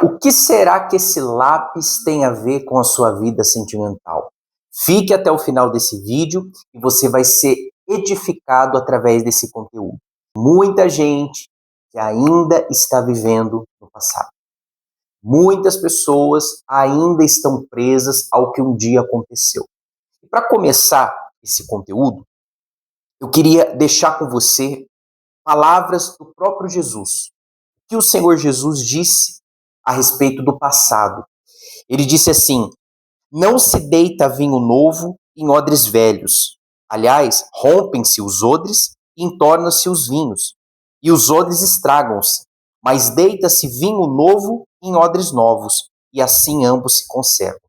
O que será que esse lápis tem a ver com a sua vida sentimental? Fique até o final desse vídeo e você vai ser edificado através desse conteúdo. Muita gente que ainda está vivendo no passado. Muitas pessoas ainda estão presas ao que um dia aconteceu. E para começar esse conteúdo, eu queria deixar com você palavras do próprio Jesus. O que o Senhor Jesus disse a respeito do passado. Ele disse assim: não se deita vinho novo em odres velhos. Aliás, rompem-se os odres e entornam-se os vinhos, e os odres estragam-se. Mas deita-se vinho novo em odres novos, e assim ambos se conservam.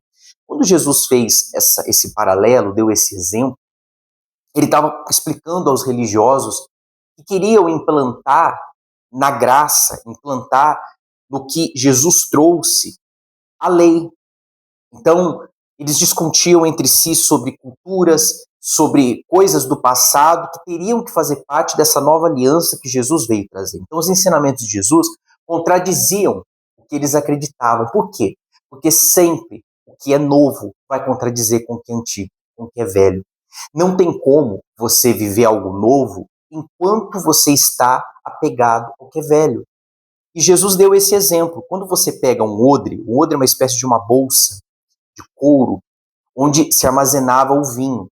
Quando Jesus fez esse paralelo, deu esse exemplo, ele estava explicando aos religiosos que queriam implantar na graça, implantar no que Jesus trouxe a lei. Então, eles discutiam entre si sobre culturas, sobre coisas do passado que teriam que fazer parte dessa nova aliança que Jesus veio trazer. Então, os ensinamentos de Jesus contradiziam o que eles acreditavam. Por quê? Porque sempre o que é novo vai contradizer com o que é antigo, com o que é velho. Não tem como você viver algo novo enquanto você está apegado ao que é velho. E Jesus deu esse exemplo. Quando você pega o odre é uma espécie de uma bolsa de couro, onde se armazenava o vinho.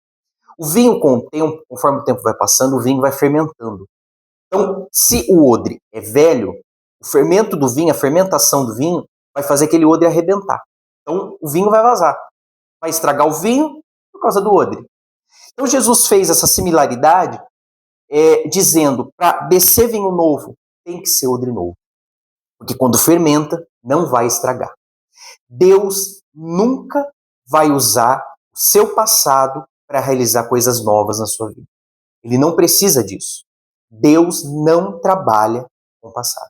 O vinho, com o tempo, conforme o tempo vai passando, o vinho vai fermentando. Então, se o odre é velho, o fermento do vinho, a fermentação do vinho, vai fazer aquele odre arrebentar. Então, o vinho vai vazar. Vai estragar o vinho por causa do odre. Então, Jesus fez essa similaridade, dizendo, para descer vinho novo, tem que ser odre novo. Porque quando fermenta, não vai estragar. Deus nunca vai usar o seu passado para realizar coisas novas na sua vida. Ele não precisa disso. Deus não trabalha com o passado.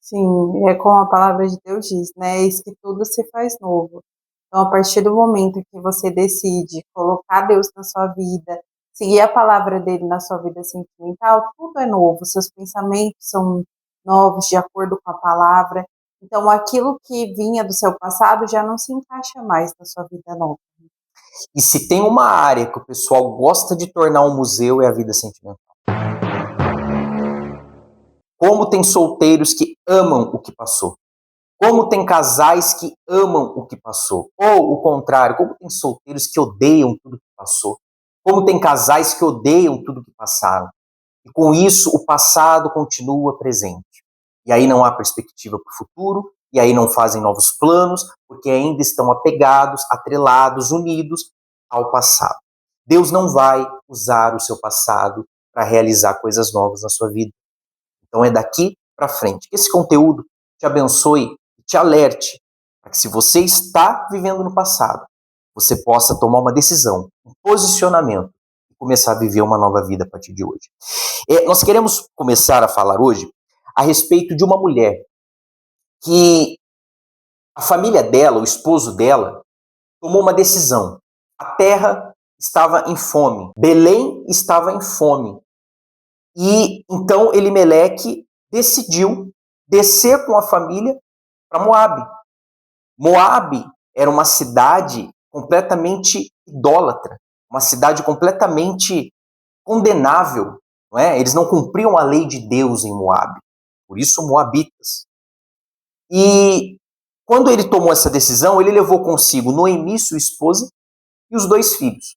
Sim, é como a palavra de Deus diz, né? Eis que tudo se faz novo. Então, a partir do momento que você decide colocar Deus na sua vida, seguir a palavra dele na sua vida sentimental, tudo é novo. Seus pensamentos são novos, de acordo com a palavra. Então, aquilo que vinha do seu passado já não se encaixa mais na sua vida nova. E se tem uma área que o pessoal gosta de tornar um museu, é a vida sentimental. Como tem solteiros que amam o que passou. Como tem casais que amam o que passou. Ou o contrário, como tem solteiros que odeiam tudo que passou. Como tem casais que odeiam tudo que passaram. E com isso, o passado continua presente. E aí não há perspectiva para o futuro, e aí não fazem novos planos, porque ainda estão apegados, atrelados, unidos ao passado. Deus não vai usar o seu passado para realizar coisas novas na sua vida. Então é daqui para frente. Que esse conteúdo te abençoe e te alerte para que, se você está vivendo no passado, você possa tomar uma decisão, um posicionamento e começar a viver uma nova vida a partir de hoje. Nós queremos começar a falar hoje a respeito de uma mulher que a família dela, o esposo dela, tomou uma decisão. A terra estava em fome, Belém estava em fome. E então Elimeleque decidiu descer com a família para Moabe. Moabe era uma cidade completamente idólatra, uma cidade completamente condenável, não é? Eles não cumpriam a lei de Deus em Moabe, por isso moabitas. E quando ele tomou essa decisão, ele levou consigo Noemi, sua esposa, e os 2 filhos.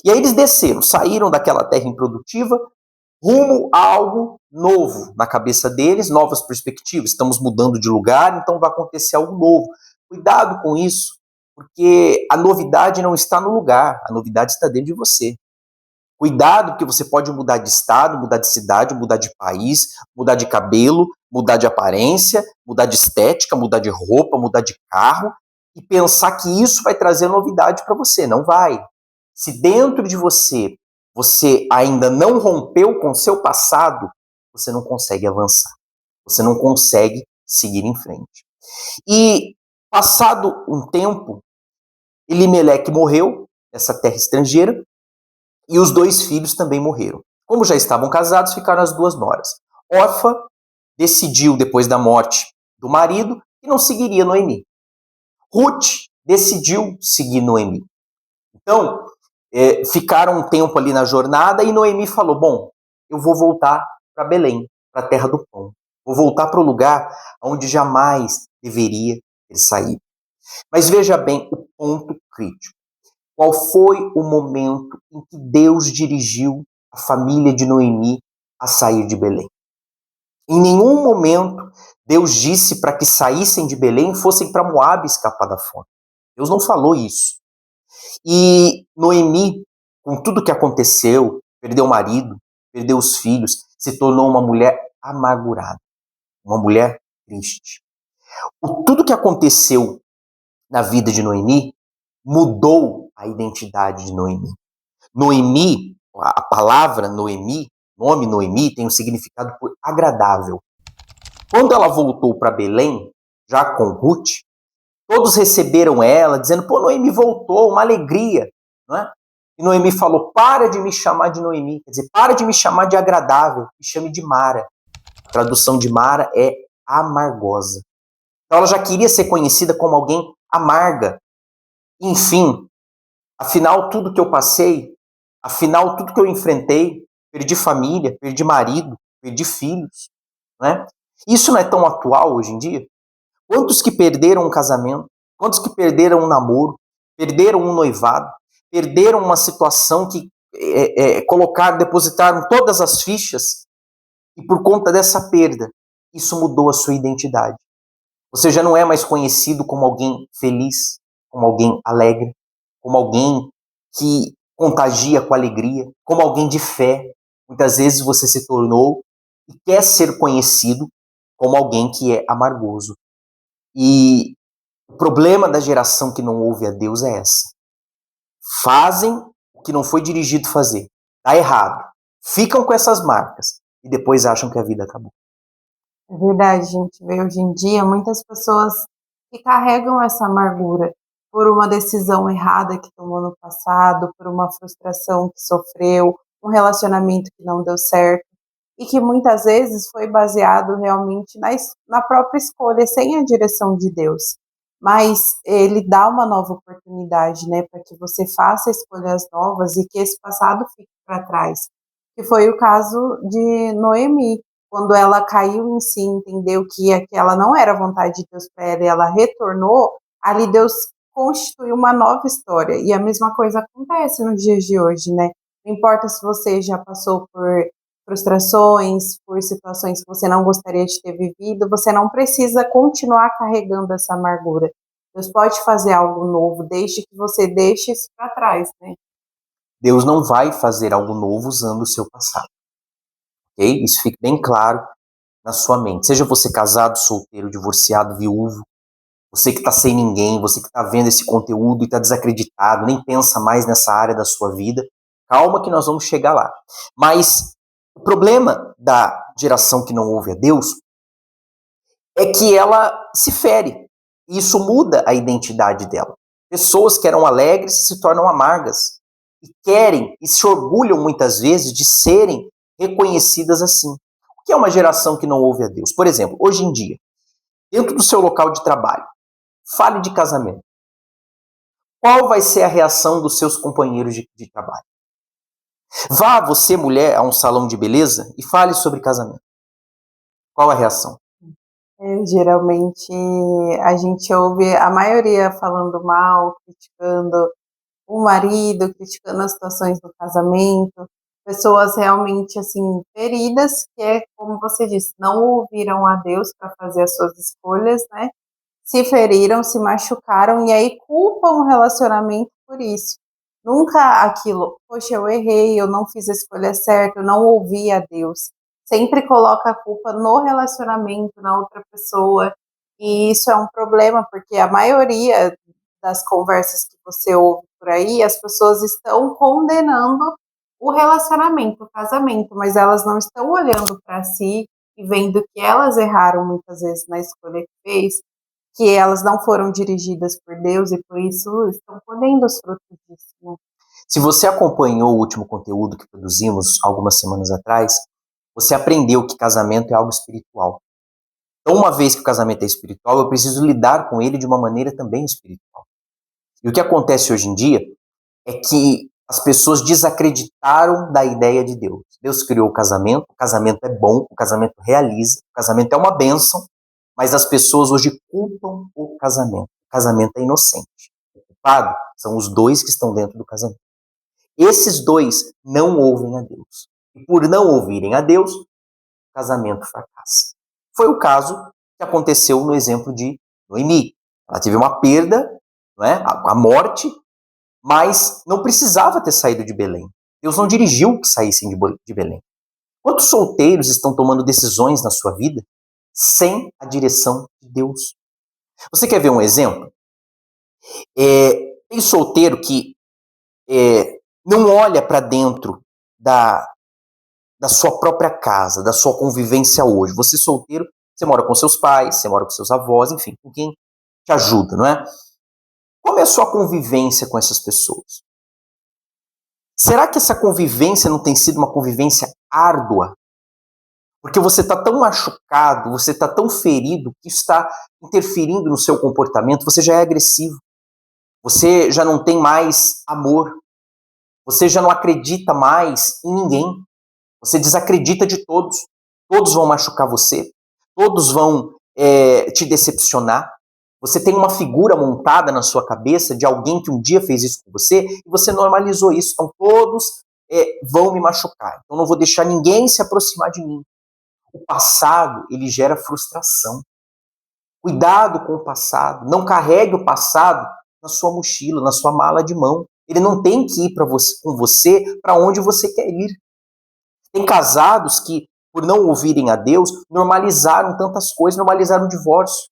E aí eles desceram, saíram daquela terra improdutiva, rumo a algo novo na cabeça deles, novas perspectivas. Estamos mudando de lugar, então vai acontecer algo novo. Cuidado com isso, porque a novidade não está no lugar, a novidade está dentro de você. Cuidado, porque você pode mudar de estado, mudar de cidade, mudar de país, mudar de cabelo, mudar de aparência, mudar de estética, mudar de roupa, mudar de carro, e pensar que isso vai trazer novidade para você. Não vai. Se dentro de você ainda não rompeu com o seu passado, você não consegue avançar. Você não consegue seguir em frente. E, passado um tempo, Elimeleque morreu nessa terra estrangeira, e os 2 filhos também morreram. Como já estavam casados, ficaram as 2 noras. Orfa decidiu, depois da morte do marido, que não seguiria Noemi. Ruth decidiu seguir Noemi. Então, ficaram um tempo ali na jornada e Noemi falou, bom, eu vou voltar para Belém, para a terra do pão. Vou voltar para o lugar onde jamais deveria ter saído. Mas veja bem o ponto crítico. Qual foi o momento em que Deus dirigiu a família de Noemi a sair de Belém? Em nenhum momento Deus disse para que saíssem de Belém e fossem para Moabe escapar da fome. Deus não falou isso. E Noemi, com tudo que aconteceu, perdeu o marido, perdeu os filhos, se tornou uma mulher amargurada, uma mulher triste. Tudo que aconteceu na vida de Noemi mudou a identidade de Noemi. Noemi, a palavra Noemi, nome Noemi, tem um significado por agradável. Quando ela voltou para Belém, já com Ruth, todos receberam ela, dizendo, pô, Noemi voltou, uma alegria, não é? E Noemi falou, para de me chamar de Noemi, quer dizer, para de me chamar de agradável, me chame de Mara. A tradução de Mara é amargosa. Então ela já queria ser conhecida como alguém amarga. Enfim, afinal tudo que eu passei, afinal tudo que eu enfrentei, perdi família, perdi marido, perdi filhos, né? Isso não é tão atual hoje em dia? Quantos que perderam um casamento? Quantos que perderam um namoro? Perderam um noivado? Perderam uma situação que colocaram, depositaram todas as fichas e por conta dessa perda, isso mudou a sua identidade. Você já não é mais conhecido como alguém feliz, como alguém alegre, como alguém que contagia com alegria, como alguém de fé. Muitas vezes você se tornou e quer ser conhecido como alguém que é amargoso. E o problema da geração que não ouve a Deus é essa. Fazem o que não foi dirigido fazer. Dá errado. Ficam com essas marcas e depois acham que a vida acabou. É verdade, a gente vê hoje em dia muitas pessoas que carregam essa amargura por uma decisão errada que tomou no passado, por uma frustração que sofreu, um relacionamento que não deu certo e que muitas vezes foi baseado realmente na própria escolha, sem a direção de Deus. Mas ele dá uma nova oportunidade, né, para que você faça escolhas novas e que esse passado fique para trás. Que foi o caso de Noemi, quando ela caiu em si, entendeu que aquela não era a vontade de Deus para ela e ela retornou, ali Deus constituiu uma nova história. E a mesma coisa acontece nos dias de hoje, né? Não importa se você já passou por frustrações, por situações que você não gostaria de ter vivido, você não precisa continuar carregando essa amargura. Deus pode fazer algo novo, desde que você deixe isso para trás, né? Deus não vai fazer algo novo usando o seu passado. Ok? Isso fique bem claro na sua mente. Seja você casado, solteiro, divorciado, viúvo, você que está sem ninguém, você que está vendo esse conteúdo e está desacreditado, nem pensa mais nessa área da sua vida, calma que nós vamos chegar lá. Mas o problema da geração que não ouve a Deus é que ela se fere. E isso muda a identidade dela. Pessoas que eram alegres se tornam amargas. E querem e se orgulham muitas vezes de serem reconhecidas assim. O que é uma geração que não ouve a Deus? Por exemplo, hoje em dia, dentro do seu local de trabalho, fale de casamento. Qual vai ser a reação dos seus companheiros de trabalho? Vá você, mulher, a um salão de beleza e fale sobre casamento. Qual a reação? Geralmente a gente ouve a maioria falando mal, criticando o marido, criticando as situações do casamento, pessoas realmente assim feridas, que é como você disse, não ouviram a Deus para fazer as suas escolhas, né? Se feriram, se machucaram e aí culpam o relacionamento por isso. Nunca aquilo, poxa, eu errei, eu não fiz a escolha certa, eu não ouvi a Deus. Sempre coloca a culpa no relacionamento, na outra pessoa. E isso é um problema, porque a maioria das conversas que você ouve por aí, as pessoas estão condenando o relacionamento, o casamento, mas elas não estão olhando para si e vendo que elas erraram muitas vezes na escolha que fez, que elas não foram dirigidas por Deus e por isso estão colhendo os frutos disso, né? Se você acompanhou o último conteúdo que produzimos algumas semanas atrás, você aprendeu que casamento é algo espiritual. Então, uma vez que o casamento é espiritual, eu preciso lidar com ele de uma maneira também espiritual. E o que acontece hoje em dia é que as pessoas desacreditaram da ideia de Deus. Deus criou o casamento é bom, o casamento realiza, o casamento é uma bênção, mas as pessoas hoje culpam o casamento. O casamento é inocente. O culpado são os dois que estão dentro do casamento. Esses dois não ouvem a Deus. E por não ouvirem a Deus, o casamento fracassa. Foi o caso que aconteceu no exemplo de Noemi. Ela teve uma perda, não é? A morte, mas não precisava ter saído de Belém. Deus não dirigiu que saíssem de Belém. Quantos solteiros estão tomando decisões na sua vida sem a direção de Deus? Você quer ver um exemplo? Tem solteiro que não olha para dentro da sua própria casa, da sua convivência hoje. Você solteiro, você mora com seus pais, você mora com seus avós, enfim, com quem te ajuda, não é? Como é a sua convivência com essas pessoas? Será que essa convivência não tem sido uma convivência árdua? Porque você está tão machucado, você está tão ferido, que isso está interferindo no seu comportamento, você já é agressivo, você já não tem mais amor, você já não acredita mais em ninguém, você desacredita de todos, todos vão machucar você, todos vão te decepcionar. Você tem uma figura montada na sua cabeça de alguém que um dia fez isso com você e você normalizou isso. Então todos vão me machucar. Então não vou deixar ninguém se aproximar de mim. O passado, ele gera frustração. Cuidado com o passado. Não carregue o passado na sua mochila, na sua mala de mão. Ele não tem que ir com você para onde você quer ir. Tem casados que, por não ouvirem a Deus, normalizaram tantas coisas, normalizaram o divórcio.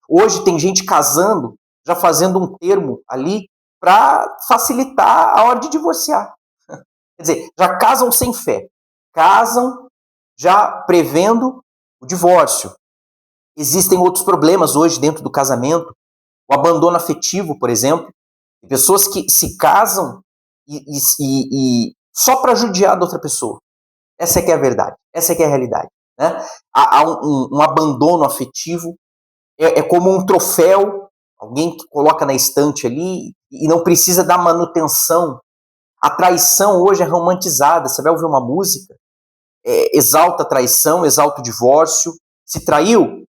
Hoje tem gente casando, já fazendo um termo ali para facilitar a hora de divorciar. Quer dizer, já casam sem fé, casam já prevendo o divórcio. Existem outros problemas hoje dentro do casamento, o abandono afetivo, por exemplo. Tem pessoas que se casam e só para judiar da outra pessoa. Essa é que é a verdade, essa é que é a realidade. Né? Há um abandono afetivo, é como um troféu, alguém que coloca na estante ali e não precisa dar manutenção. A traição hoje é romantizada. Você vai ouvir uma música, exalta a traição, exalta o divórcio. Se traiu,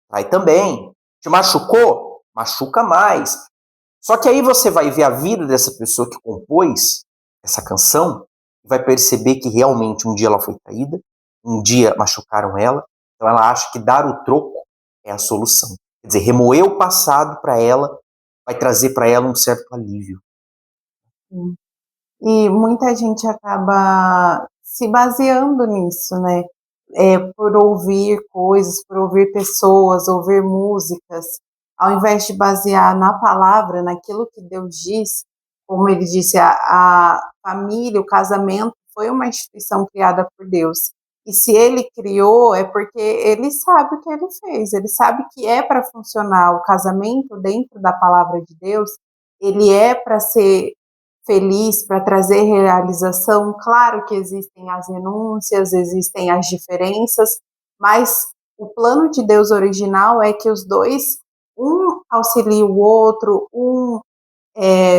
trai também. Te machucou? Machuca mais. Só que aí você vai ver a vida dessa pessoa que compôs essa canção e vai perceber que realmente um dia ela foi traída, um dia machucaram ela, então ela acha que dar o troco é a solução. Quer dizer, remoer o passado para ela vai trazer para ela um certo alívio. E muita gente acaba se baseando nisso, né? Por ouvir coisas, por ouvir pessoas, ouvir músicas, ao invés de basear na palavra, naquilo que Deus diz, como ele disse, a família, o casamento foi uma instituição criada por Deus. E se ele criou, é porque ele sabe o que ele fez, ele sabe que é para funcionar. O casamento, dentro da palavra de Deus, ele é para ser feliz, para trazer realização. Claro que existem as renúncias, existem as diferenças, mas o plano de Deus original é que os dois, um auxilie o outro,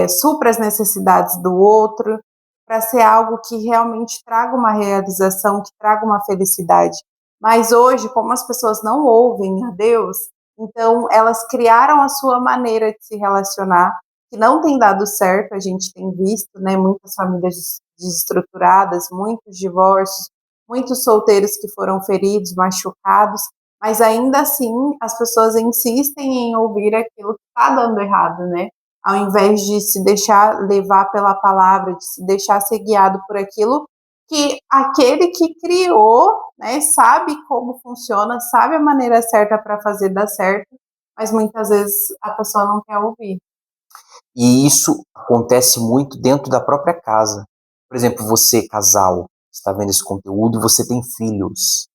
supra as necessidades do outro, para ser algo que realmente traga uma realização, que traga uma felicidade. Mas hoje, como as pessoas não ouvem a Deus, então elas criaram a sua maneira de se relacionar, que não tem dado certo. A gente tem visto, né, muitas famílias desestruturadas, muitos divórcios, muitos solteiros que foram feridos, machucados, mas ainda assim as pessoas insistem em ouvir aquilo que está dando errado, né? Ao invés de se deixar levar pela palavra, de se deixar ser guiado por aquilo que aquele que criou, né, sabe como funciona, sabe a maneira certa para fazer dar certo, mas muitas vezes a pessoa não quer ouvir. E isso acontece muito dentro da própria casa. Por exemplo, você, casal, está vendo esse conteúdo, você tem filhos.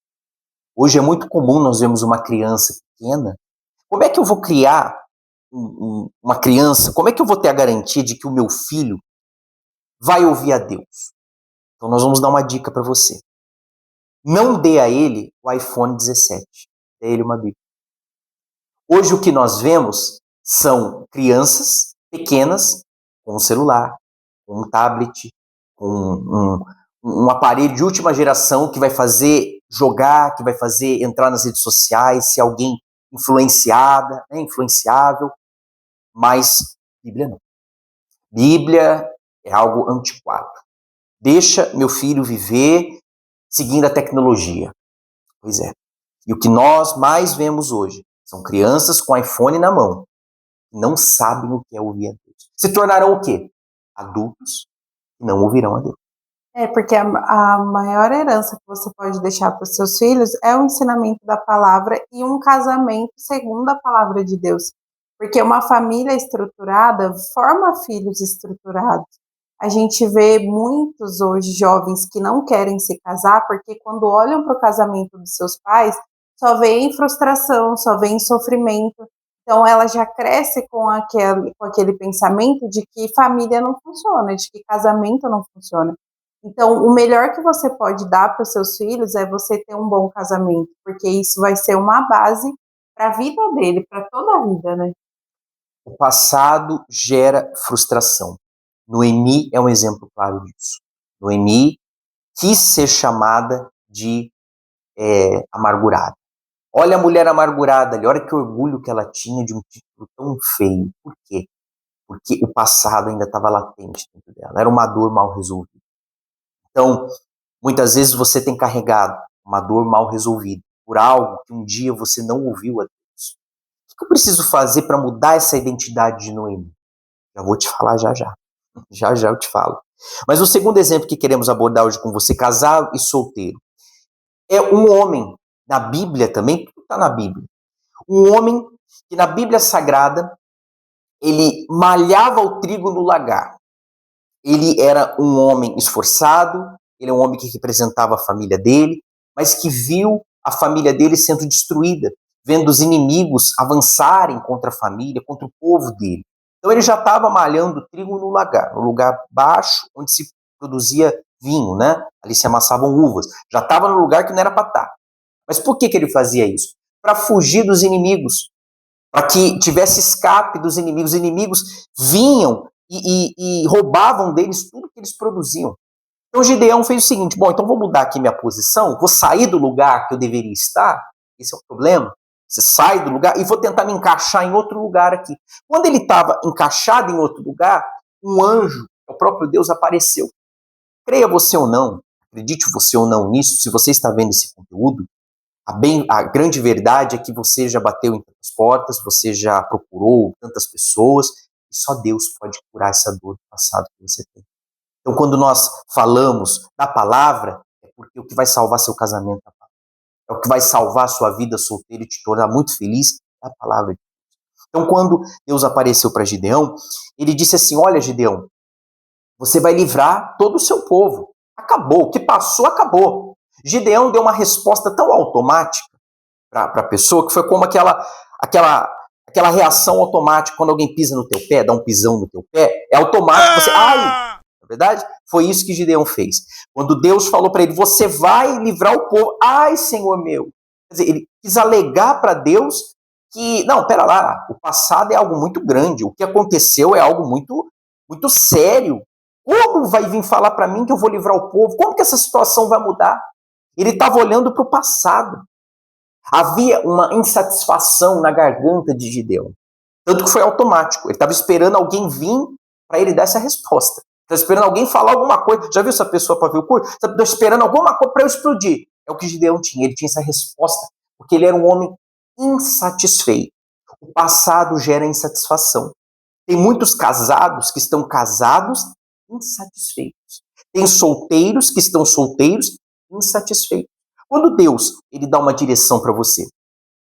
Hoje é muito comum nós vermos uma criança pequena. Como é que eu vou criar uma criança? Como é que eu vou ter a garantia de que o meu filho vai ouvir a Deus? Então nós vamos dar uma dica para você. Não dê a ele o iPhone 17. dê a ele uma Bíblia. Hoje o que nós vemos são crianças pequenas com um celular, com um tablet, com um aparelho de última geração que vai fazer jogar, que vai fazer entrar nas redes sociais, ser alguém influenciada, né, influenciável, mas Bíblia não. Bíblia é algo antiquado. Deixa meu filho viver seguindo a tecnologia. Pois é. E o que nós mais vemos hoje são crianças com iPhone na mão, que não sabem o que é ouvir a Deus. Se tornarão o quê? Adultos que não ouvirão a Deus. Porque a maior herança que você pode deixar para os seus filhos é o ensinamento da palavra e um casamento segundo a palavra de Deus. Porque uma família estruturada forma filhos estruturados. A gente vê muitos hoje jovens que não querem se casar porque quando olham para o casamento dos seus pais, só veem frustração, só veem sofrimento. Então ela já cresce com aquele pensamento de que família não funciona, de que casamento não funciona. Então, o melhor que você pode dar para os seus filhos é você ter um bom casamento, porque isso vai ser uma base para a vida dele, para toda a vida, né? O passado gera frustração. Noemi é um exemplo claro disso. Noemi quis ser chamada de amargurada. Olha a mulher amargurada ali, olha que orgulho que ela tinha de um título tão feio. Por quê? Porque o passado ainda estava latente dentro dela. Era uma dor mal resolvida. Então, muitas vezes você tem carregado uma dor mal resolvida por algo que um dia você não ouviu a Deus. O que eu preciso fazer para mudar essa identidade de Noemi? Já vou te falar já já. Já já eu te falo. Mas o segundo exemplo que queremos abordar hoje com você, casado e solteiro, é um homem, na Bíblia também, tudo está na Bíblia. Um homem que na Bíblia Sagrada, ele malhava o trigo no lagar. Ele era um homem esforçado, ele é um homem que representava a família dele, mas que viu a família dele sendo destruída, vendo os inimigos avançarem contra a família, contra o povo dele. Então ele já estava malhando trigo no lugar baixo, onde se produzia vinho, né? Ali se amassavam uvas. Já estava no lugar que não era para estar. Mas por que ele fazia isso? Para fugir dos inimigos, para que tivesse escape dos inimigos. Os inimigos vinham e roubavam deles tudo que eles produziam. Então Gideão fez o seguinte: bom, então vou mudar aqui minha posição, vou sair do lugar que eu deveria estar. Esse é o problema. Você sai do lugar e vou tentar me encaixar em outro lugar aqui. Quando ele estava encaixado em outro lugar, um anjo, o próprio Deus, apareceu. Creia você ou não, acredite você ou não nisso, se você está vendo esse conteúdo, a grande verdade é que você já bateu em tantas portas, você já procurou tantas pessoas, e só Deus pode curar essa dor do passado que você tem. Então, quando nós falamos da palavra, é porque o que vai salvar seu casamento é a palavra. É o que vai salvar sua vida solteira e te tornar muito feliz é a palavra de Deus. Então, quando Deus apareceu para Gideão, ele disse assim: olha, Gideão, você vai livrar todo o seu povo. Acabou, o que passou, acabou. Gideão deu uma resposta tão automática para a pessoa que foi como aquela reação automática quando alguém pisa no teu pé, dá um pisão no teu pé, é automático, você, ai, na verdade, foi isso que Gideão fez. Quando Deus falou para ele, você vai livrar o povo, ai, Senhor meu. Quer dizer, ele quis alegar para Deus que, não, pera lá, o passado é algo muito grande, o que aconteceu é algo muito, muito sério. Como vai vir falar para mim que eu vou livrar o povo? Como que essa situação vai mudar? Ele estava olhando para o passado. Havia uma insatisfação na garganta de Gideão. Tanto que foi automático. Ele estava esperando alguém vir para ele dar essa resposta. Estava esperando alguém falar alguma coisa. Já viu essa pessoa para ver o curso? Estava esperando alguma coisa para eu explodir. É o que Gideão tinha. Ele tinha essa resposta. Porque ele era um homem insatisfeito. O passado gera insatisfação. Tem muitos casados que estão casados insatisfeitos. Tem solteiros que estão solteiros insatisfeitos. Quando Deus ele dá uma direção para você,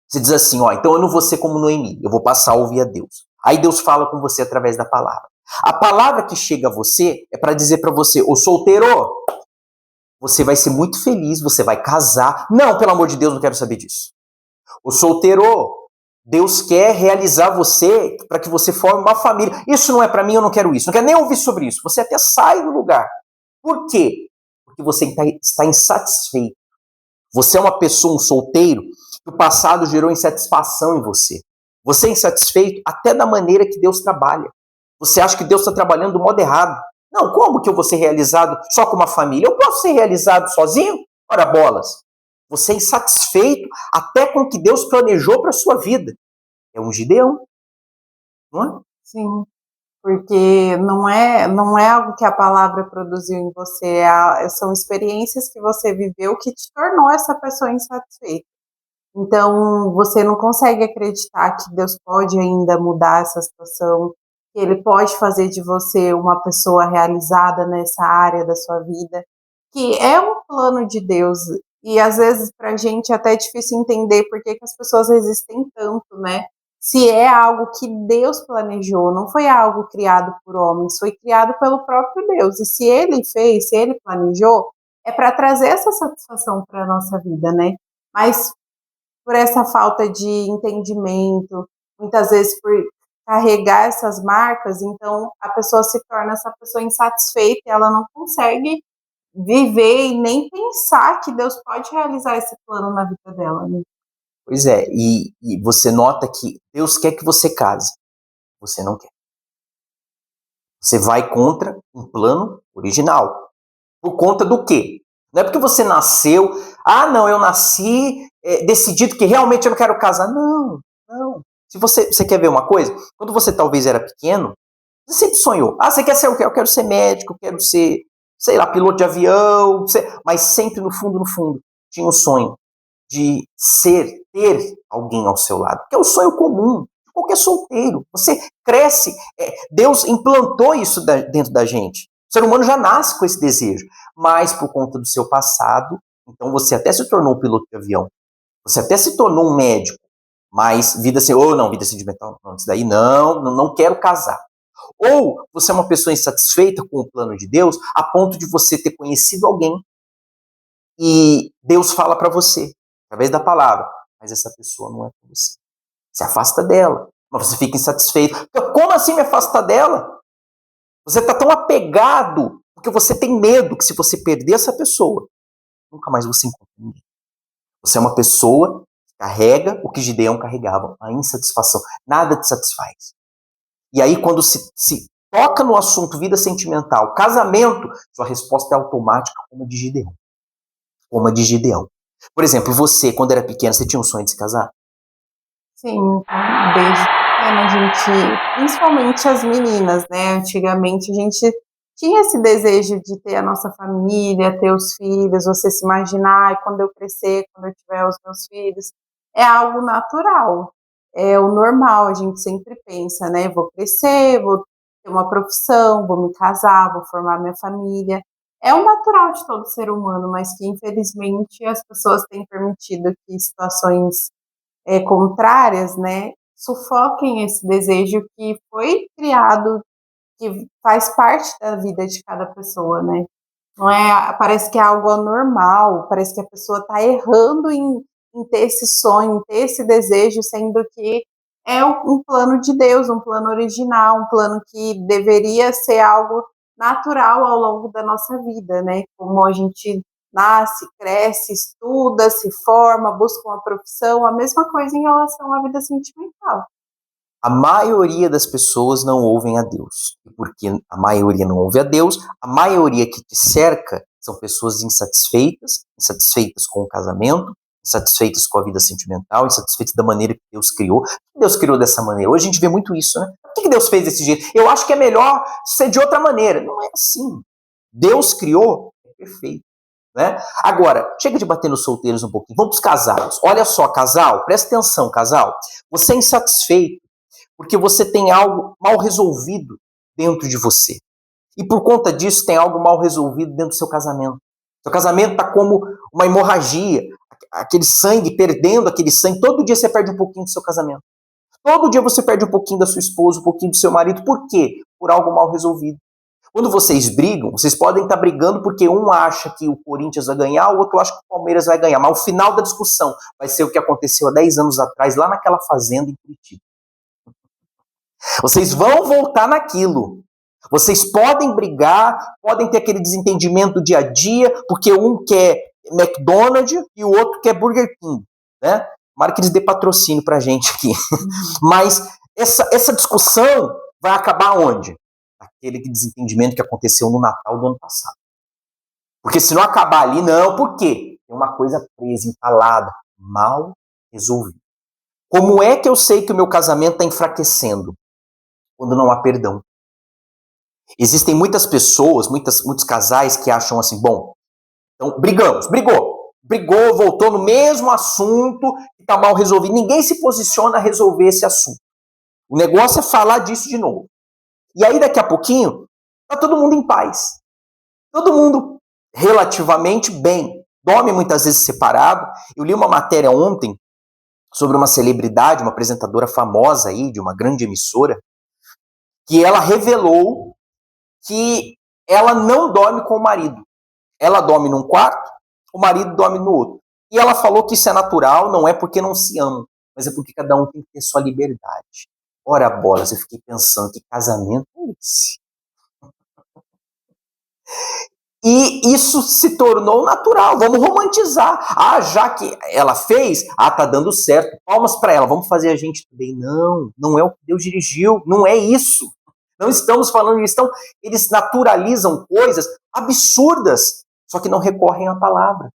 você diz assim, ó, então eu não vou ser como Noemi, eu vou passar a ouvir a Deus. Aí Deus fala com você através da palavra. A palavra que chega a você é para dizer para você, ô solteiro, você vai ser muito feliz, você vai casar. Não, pelo amor de Deus, não quero saber disso. Ô solteiro, Deus quer realizar você para que você forme uma família. Isso não é para mim, eu não quero isso. Não quero nem ouvir sobre isso. Você até sai do lugar. Por quê? Porque você está insatisfeito. Você é uma pessoa, um solteiro, que o passado gerou insatisfação em você. Você é insatisfeito até da maneira que Deus trabalha. Você acha que Deus está trabalhando do modo errado. Não, como que eu vou ser realizado só com uma família? Eu posso ser realizado sozinho? Ora bolas. Você é insatisfeito até com o que Deus planejou para a sua vida. É um Gideão, não é? Sim, porque não é algo que a palavra produziu em você, são experiências que você viveu que te tornou essa pessoa insatisfeita. Então, você não consegue acreditar que Deus pode ainda mudar essa situação, que Ele pode fazer de você uma pessoa realizada nessa área da sua vida, que é um plano de Deus. E às vezes para a gente é até difícil entender por que as pessoas resistem tanto, né? Se é algo que Deus planejou, não foi algo criado por homens, foi criado pelo próprio Deus. E se Ele fez, se Ele planejou, é para trazer essa satisfação para a nossa vida, né? Mas por essa falta de entendimento, muitas vezes por carregar essas marcas, então a pessoa se torna essa pessoa insatisfeita e ela não consegue viver e nem pensar que Deus pode realizar esse plano na vida dela, né? Pois é, e você nota que Deus quer que você case, você não quer. Você vai contra um plano original. Por conta do quê? Não é porque você nasceu, não, eu nasci decidido que realmente eu não quero casar. Não, não. Se você quer ver uma coisa, quando você talvez era pequeno, você sempre sonhou. Você quer ser o quê? Eu quero ser médico, eu quero ser, sei lá, piloto de avião, mas sempre no fundo, tinha um sonho de ter alguém ao seu lado, que é o sonho comum de qualquer solteiro. Você cresce, Deus implantou isso dentro da gente. O ser humano já nasce com esse desejo, mas por conta do seu passado, então você até se tornou um piloto de avião, você até se tornou um médico, mas vida sentimental, não, isso daí não quero casar. Ou você é uma pessoa insatisfeita com o plano de Deus, a ponto de você ter conhecido alguém e Deus fala para você, através da palavra, mas essa pessoa não é para você. Se afasta dela, mas você fica insatisfeito. Como assim me afastar dela? Você está tão apegado, porque você tem medo que se você perder essa pessoa, nunca mais você encontra ninguém. Você é uma pessoa que carrega o que Gideão carregava, a insatisfação. Nada te satisfaz. E aí quando se toca no assunto vida sentimental, casamento, sua resposta é automática como a de Gideão. Como a de Gideão. Por exemplo, você, quando era pequena, você tinha um sonho de se casar? Sim, desde pequena a gente, principalmente as meninas, né? Antigamente a gente tinha esse desejo de ter a nossa família, ter os filhos, você se imaginar, quando eu crescer, quando eu tiver os meus filhos, é algo natural, é o normal, a gente sempre pensa, né? Vou crescer, vou ter uma profissão, vou me casar, vou formar minha família. É o natural de todo ser humano, mas que infelizmente as pessoas têm permitido que situações contrárias, né, sufoquem esse desejo que foi criado, que faz parte da vida de cada pessoa, né? Não é, parece que é algo anormal, parece que a pessoa está errando em ter esse sonho, em ter esse desejo, sendo que é um plano de Deus, um plano original, um plano que deveria ser algo natural ao longo da nossa vida, né? Como a gente nasce, cresce, estuda, se forma, busca uma profissão, a mesma coisa em relação à vida sentimental. A maioria das pessoas não ouvem a Deus. E porque a maioria não ouve a Deus, a maioria que te cerca são pessoas insatisfeitas com o casamento, insatisfeitas com a vida sentimental, insatisfeitas da maneira que Deus criou. Por que Deus criou dessa maneira? Hoje a gente vê muito isso, né? Por que Deus fez desse jeito? Eu acho que é melhor ser de outra maneira. Não é assim. Deus criou, é perfeito. Né? Agora, chega de bater nos solteiros um pouquinho. Vamos para os casados. Olha só, casal, presta atenção, casal. Você é insatisfeito porque você tem algo mal resolvido dentro de você. E por conta disso tem algo mal resolvido dentro do seu casamento. Seu casamento está como uma hemorragia, aquele sangue, perdendo aquele sangue. Todo dia você perde um pouquinho do seu casamento. Todo dia você perde um pouquinho da sua esposa, um pouquinho do seu marido. Por quê? Por algo mal resolvido. Quando vocês brigam, vocês podem estar brigando porque um acha que o Corinthians vai ganhar, o outro acha que o Palmeiras vai ganhar. Mas o final da discussão vai ser o que aconteceu há 10 anos atrás, lá naquela fazenda em Curitiba. Vocês vão voltar naquilo. Vocês podem brigar, podem ter aquele desentendimento do dia a dia, porque um quer McDonald's e o outro quer Burger King, né? Tomara que eles dê patrocínio pra gente aqui. Mas essa discussão vai acabar onde? Aquele desentendimento que aconteceu no Natal do ano passado. Porque se não acabar ali, não, por quê? Tem uma coisa presa, entalada, mal resolvida. Como é que eu sei que o meu casamento está enfraquecendo? Quando não há perdão. Existem muitas pessoas, muitos casais que acham assim, bom, então brigou, voltou no mesmo assunto que está mal resolvido. Ninguém se posiciona a resolver esse assunto. O negócio é falar disso de novo. E aí daqui a pouquinho, está todo mundo em paz. Todo mundo relativamente bem. Dorme muitas vezes separado. Eu li uma matéria ontem sobre uma celebridade, uma apresentadora famosa aí, de uma grande emissora, que ela revelou que ela não dorme com o marido. Ela dorme num quarto, o marido dorme no outro. E ela falou que isso é natural, não é porque não se ama, mas é porque cada um tem que ter sua liberdade. Ora bolas, eu fiquei pensando, que casamento é esse? E isso se tornou natural, vamos romantizar. Ah, já que ela fez, tá dando certo, palmas para ela, vamos fazer a gente também. Não, não é o que Deus dirigiu, não é isso. Não estamos falando isso. Então, eles naturalizam coisas absurdas, só que não recorrem à palavra.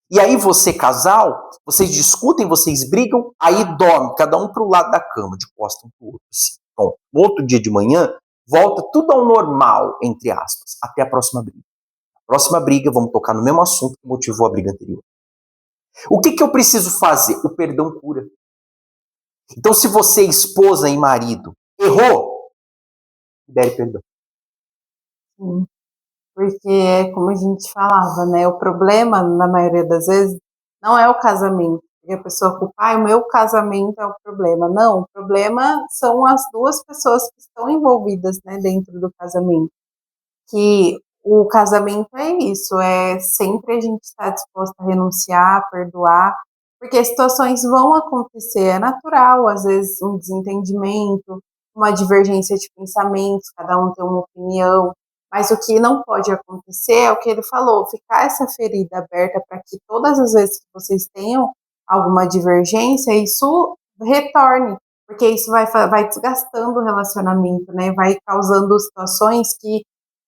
E aí você, casal, vocês discutem, vocês brigam, aí dorme, cada um para o lado da cama, de costas um para o outro. Assim. Bom, no outro dia de manhã, volta tudo ao normal, entre aspas, até a próxima briga. Próxima briga, vamos tocar no mesmo assunto que motivou a briga anterior. O que eu preciso fazer? O perdão cura. Então, se você, esposa e marido, errou, libere perdão. Sim, porque é como a gente falava, né? O problema, na maioria das vezes, não é o casamento. Porque a pessoa culpa, o meu casamento é o problema. Não, o problema são as duas pessoas que estão envolvidas, né, dentro do casamento. Que o casamento é isso, é sempre a gente estar disposto a renunciar, perdoar, porque situações vão acontecer, é natural, às vezes um desentendimento, uma divergência de pensamentos, cada um tem uma opinião, mas o que não pode acontecer é o que ele falou, ficar essa ferida aberta para que todas as vezes que vocês tenham alguma divergência, isso retorne, porque isso vai desgastando o relacionamento, né? Vai causando situações que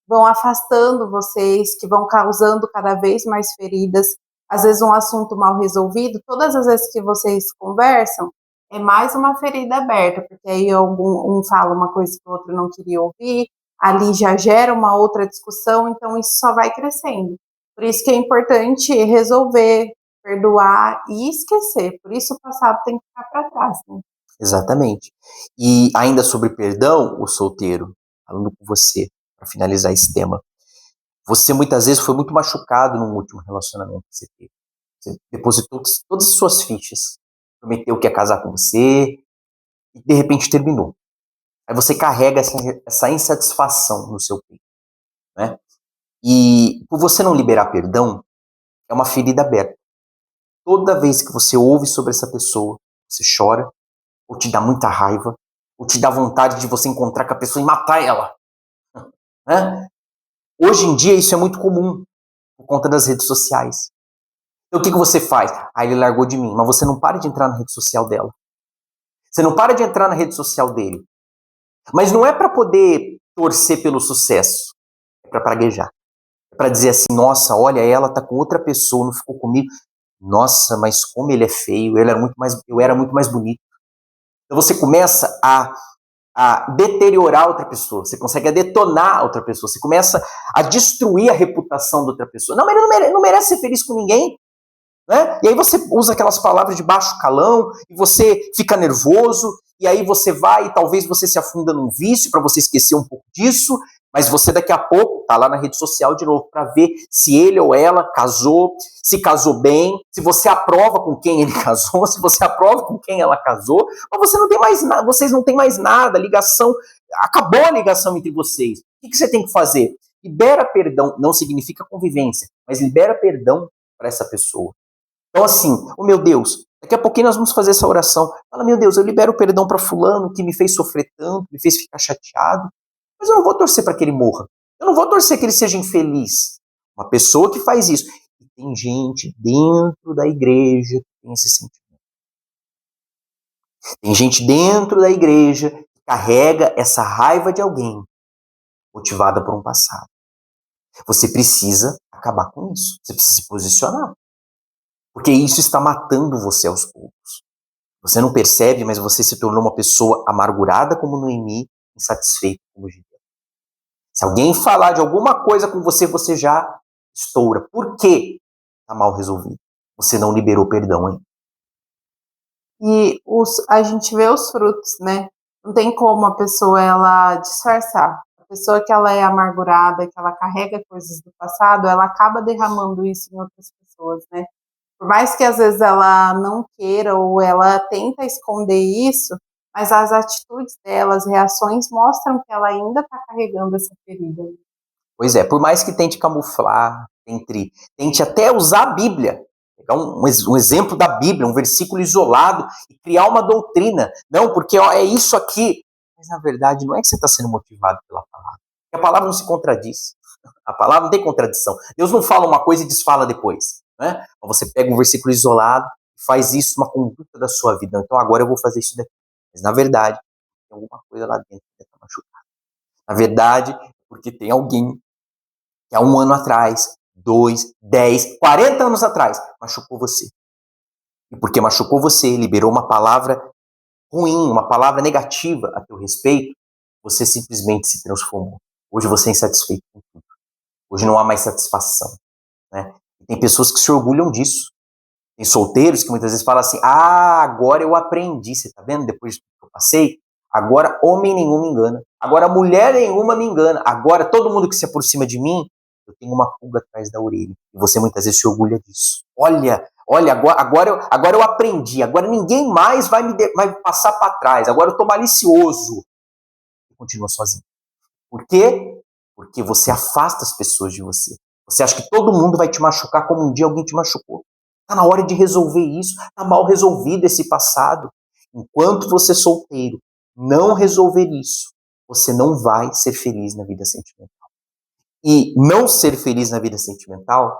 vão afastando vocês, que vão causando cada vez mais feridas. Às vezes um assunto mal resolvido, todas as vezes que vocês conversam, é mais uma ferida aberta, porque aí um fala uma coisa que o outro não queria ouvir, ali já gera uma outra discussão, então isso só vai crescendo. Por isso que é importante resolver, perdoar e esquecer. Por isso o passado tem que ficar para trás, né? Exatamente. E ainda sobre perdão, o solteiro, falando com você, para finalizar esse tema, você muitas vezes foi muito machucado no último relacionamento que você teve. Você depositou todas as suas fichas, prometeu que ia casar com você, e de repente terminou. Aí você carrega essa insatisfação no seu peito, né? E por você não liberar perdão, é uma ferida aberta. Toda vez que você ouve sobre essa pessoa, você chora, ou te dá muita raiva, ou te dá vontade de você encontrar com a pessoa e matar ela. Né? Hoje em dia isso é muito comum, por conta das redes sociais. Então o que você faz? Ele largou de mim, mas você não para de entrar na rede social dela. Você não para de entrar na rede social dele. Mas não é para poder torcer pelo sucesso, é para praguejar. É para dizer assim, nossa, olha, ela tá com outra pessoa, não ficou comigo. Nossa, mas como ele é feio, eu era muito mais bonito. Então você começa a deteriorar outra pessoa, você consegue detonar outra pessoa, você começa a destruir a reputação da outra pessoa. Não, mas ele não merece ser feliz com ninguém. Né? E aí você usa aquelas palavras de baixo calão, e você fica nervoso, e aí você vai, e talvez você se afunda num vício para você esquecer um pouco disso, mas você daqui a pouco tá lá na rede social de novo para ver se ele ou ela casou, se casou bem, se você aprova com quem ele casou, se você aprova com quem ela casou, mas você não tem mais nada, vocês não têm mais nada, ligação, acabou a ligação entre vocês. O que você tem que fazer? Libera perdão, não significa convivência, mas libera perdão para essa pessoa. Então assim, oh meu Deus, daqui a pouquinho nós vamos fazer essa oração. Fala, meu Deus, eu libero perdão para fulano que me fez sofrer tanto, me fez ficar chateado, mas eu não vou torcer para que ele morra. Eu não vou torcer que ele seja infeliz. Uma pessoa que faz isso. E tem gente dentro da igreja que tem esse sentimento. Tem gente dentro da igreja que carrega essa raiva de alguém, motivada por um passado. Você precisa acabar com isso. Você precisa se posicionar. Porque isso está matando você aos poucos. Você não percebe, mas você se tornou uma pessoa amargurada como Noemi, insatisfeita como Gideão. Se alguém falar de alguma coisa com você, você já estoura. Por quê? Está mal resolvido. Você não liberou perdão ainda. E a gente vê os frutos, né? Não tem como a pessoa ela disfarçar. A pessoa que ela é amargurada, que ela carrega coisas do passado, ela acaba derramando isso em outras pessoas, né? Por mais que às vezes ela não queira ou ela tenta esconder isso, mas as atitudes dela, as reações mostram que ela ainda está carregando essa ferida. Pois é, por mais que tente camuflar, tente até usar a Bíblia, pegar um exemplo da Bíblia, um versículo isolado e criar uma doutrina. Não, porque ó, é isso aqui. Mas na verdade não é que você está sendo motivado pela palavra. Porque a palavra não se contradiz. A palavra não tem contradição. Deus não fala uma coisa e desfala depois. Né? Você pega um versículo isolado e faz isso uma conduta da sua vida. Então agora eu vou fazer isso daqui. Mas na verdade, tem alguma coisa lá dentro que está machucada. Na verdade, porque tem alguém que há 1 ano atrás, 2, 10, 40 anos atrás, machucou você. E porque machucou você, liberou uma palavra ruim, uma palavra negativa a teu respeito, você simplesmente se transformou. Hoje você é insatisfeito com tudo. Hoje não há mais satisfação. Né? E tem pessoas que se orgulham disso. Tem solteiros que muitas vezes falam assim, agora eu aprendi, você tá vendo? Depois do que eu passei, agora homem nenhum me engana. Agora mulher nenhuma me engana. Agora todo mundo que se aproxima de mim, eu tenho uma pulga atrás da orelha. E você muitas vezes se orgulha disso. Olha, agora eu aprendi. Agora ninguém mais vai me passar para trás. Agora eu tô malicioso. E continua sozinho. Por quê? Porque você afasta as pessoas de você. Você acha que todo mundo vai te machucar como um dia alguém te machucou. Está na hora de resolver isso. Está mal resolvido esse passado. Enquanto você é solteiro não resolver isso, você não vai ser feliz na vida sentimental. E não ser feliz na vida sentimental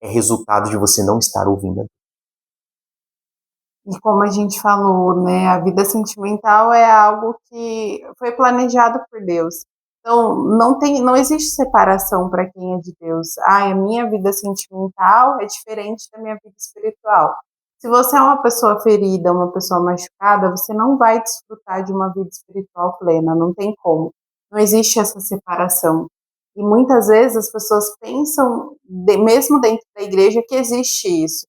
é resultado de você não estar ouvindo a Deus. E como a gente falou, né, a vida sentimental é algo que foi planejado por Deus. Então, não existe separação para quem é de Deus. A minha vida sentimental é diferente da minha vida espiritual. Se você é uma pessoa ferida, uma pessoa machucada, você não vai desfrutar de uma vida espiritual plena, não tem como. Não existe essa separação. E muitas vezes as pessoas pensam, mesmo dentro da igreja, que existe isso.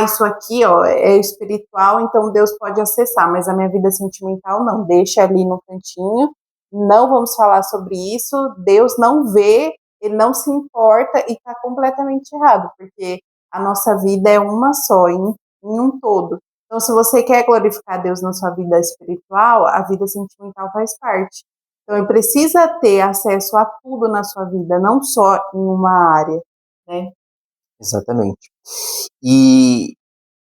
Isso aqui, ó, é espiritual, então Deus pode acessar, mas a minha vida sentimental não, deixa ali no cantinho, não vamos falar sobre isso, Deus não vê, ele não se importa e está completamente errado, porque a nossa vida é uma só, em um todo. Então, se você quer glorificar Deus na sua vida espiritual, a vida sentimental faz parte. Então, ele precisa ter acesso a tudo na sua vida, não só em uma área, né? Exatamente. E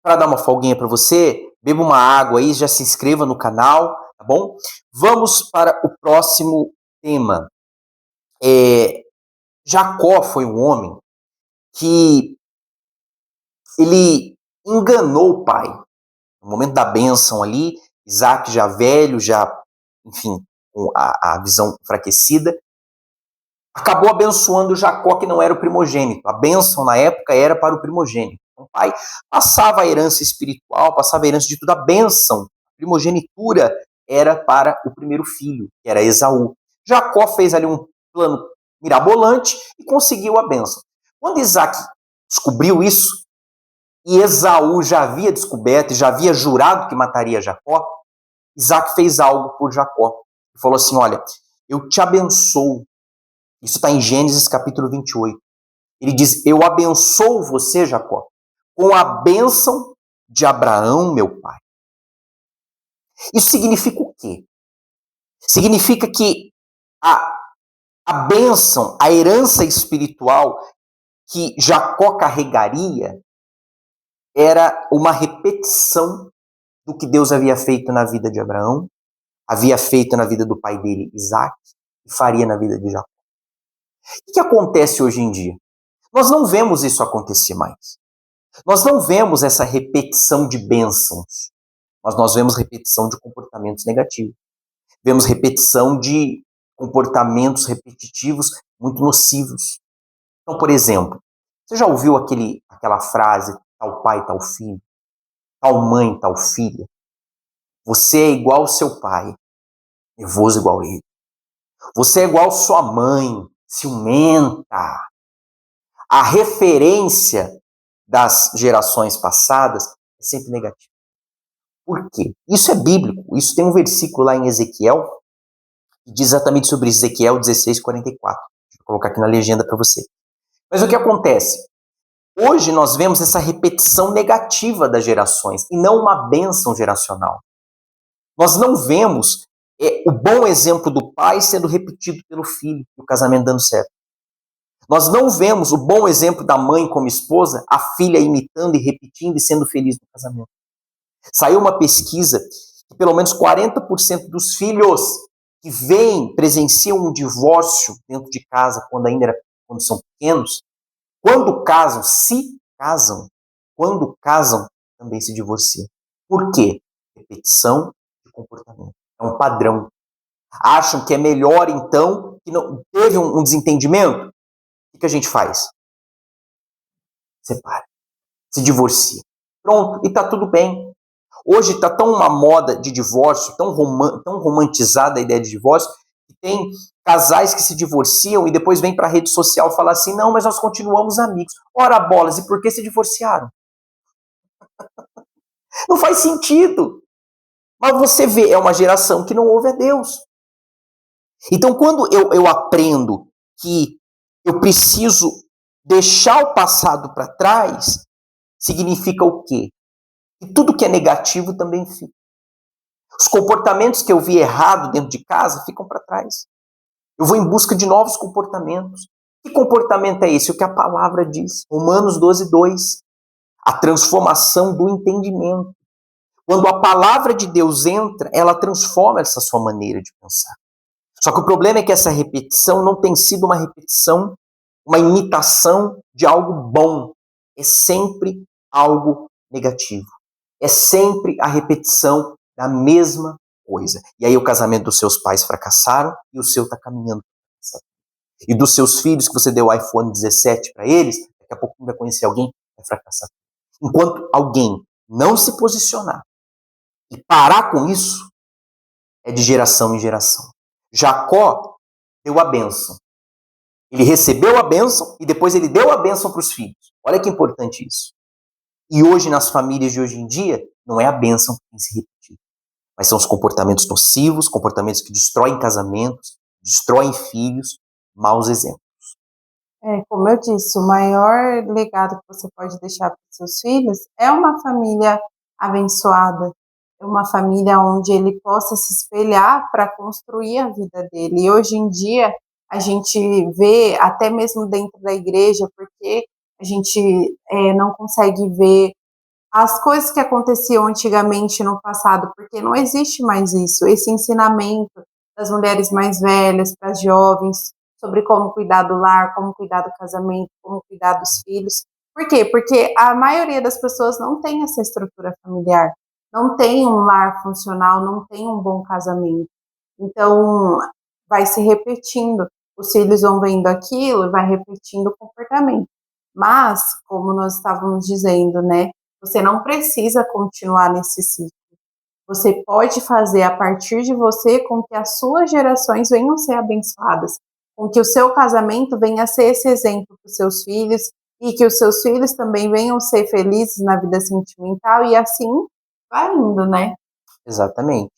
para dar uma folguinha para você, beba uma água aí, já se inscreva no canal, tá bom? Vamos para o próximo tema. Jacó foi um homem que ele enganou o pai. No momento da bênção ali, Isaac já velho, enfim, com a visão enfraquecida, acabou abençoando Jacó, que não era o primogênito. A bênção na época era para o primogênito. O pai passava a herança espiritual, passava a herança de tudo. A bênção, a primogenitura, era para o primeiro filho, que era Esaú. Jacó fez ali um plano mirabolante e conseguiu a bênção. Quando Isaac descobriu isso, e Esaú já havia descoberto e já havia jurado que mataria Jacó, Isaac fez algo por Jacó. Ele falou assim, olha, eu te abençoo. Isso está em Gênesis capítulo 28. Ele diz, eu abençoo você, Jacó, com a bênção de Abraão, meu pai. Isso significa o quê? Significa que a bênção, a herança espiritual que Jacó carregaria era uma repetição do que Deus havia feito na vida de Abraão, havia feito na vida do pai dele, Isaac, e faria na vida de Jacó. O que acontece hoje em dia? Nós não vemos isso acontecer mais. Nós não vemos essa repetição de bênçãos. mas nós vemos repetição de comportamentos negativos. Vemos repetição de comportamentos repetitivos muito nocivos. Então, por exemplo, você já ouviu aquela frase, tal pai, tal filho, tal mãe, tal filha? Você é igual ao seu pai, nervoso igual a ele. Você é igual à sua mãe, ciumenta. A referência das gerações passadas é sempre negativa. Por quê? Isso é bíblico. Isso tem um versículo lá em Ezequiel, que diz exatamente sobre Ezequiel 16:44. Vou colocar aqui na legenda para você. Mas o que acontece? Hoje nós vemos essa repetição negativa das gerações e não uma bênção geracional. Nós não vemos o bom exemplo do pai sendo repetido pelo filho, e o casamento dando certo. Nós não vemos o bom exemplo da mãe como esposa, a filha imitando e repetindo e sendo feliz no casamento. Saiu uma pesquisa que pelo menos 40% dos filhos que presenciam um divórcio dentro de casa quando são pequenos, quando casam, também se divorciam. Por quê? Repetição de comportamento. É um padrão. Acham que é melhor, então, que não teve um desentendimento? O que a gente faz? Separa. Se divorcia. Pronto, e tá tudo bem. Hoje está tão uma moda de divórcio, tão romantizada a ideia de divórcio, que tem casais que se divorciam e depois vêm para a rede social falar assim, não, mas nós continuamos amigos. Ora bolas, e por que se divorciaram? Não faz sentido. Mas você vê, é uma geração que não ouve a Deus. Então, quando eu aprendo que eu preciso deixar o passado para trás, significa o quê? Que tudo que é negativo também fica. Os comportamentos que eu vi errado dentro de casa ficam para trás. Eu vou em busca de novos comportamentos. Que comportamento é esse? O que a palavra diz. Romanos 12:2. A transformação do entendimento. Quando a palavra de Deus entra, ela transforma essa sua maneira de pensar. Só que o problema é que essa repetição não tem sido uma repetição, uma imitação de algo bom. É sempre algo negativo. É sempre a repetição da mesma coisa. E aí o casamento dos seus pais fracassaram e o seu está caminhando para fracassar. E dos seus filhos que você deu o iPhone 17 para eles, daqui a pouco vai conhecer alguém, vai fracassar. Enquanto alguém não se posicionar e parar com isso, é de geração em geração. Jacó deu a bênção. Ele recebeu a bênção e depois ele deu a bênção para os filhos. Olha que importante isso. E hoje, nas famílias de hoje em dia, não é a bênção que tem se repetido, mas são os comportamentos nocivos, comportamentos que destroem casamentos, destroem filhos, maus exemplos. Como eu disse, o maior legado que você pode deixar para os seus filhos é uma família abençoada, é uma família onde ele possa se espelhar para construir a vida dele. E hoje em dia, a gente vê, até mesmo dentro da igreja, porque a gente não consegue ver as coisas que aconteciam antigamente no passado, porque não existe mais isso, esse ensinamento das mulheres mais velhas para as jovens sobre como cuidar do lar, como cuidar do casamento, como cuidar dos filhos. Por quê? Porque a maioria das pessoas não tem essa estrutura familiar, não tem um lar funcional, não tem um bom casamento. Então, vai se repetindo. Os filhos vão vendo aquilo e vai repetindo o comportamento. Mas, como nós estávamos dizendo, né? Você não precisa continuar nesse ciclo. Você pode fazer a partir de você com que as suas gerações venham ser abençoadas, com que o seu casamento venha a ser esse exemplo para os seus filhos e que os seus filhos também venham ser felizes na vida sentimental e assim vai indo, né? Exatamente.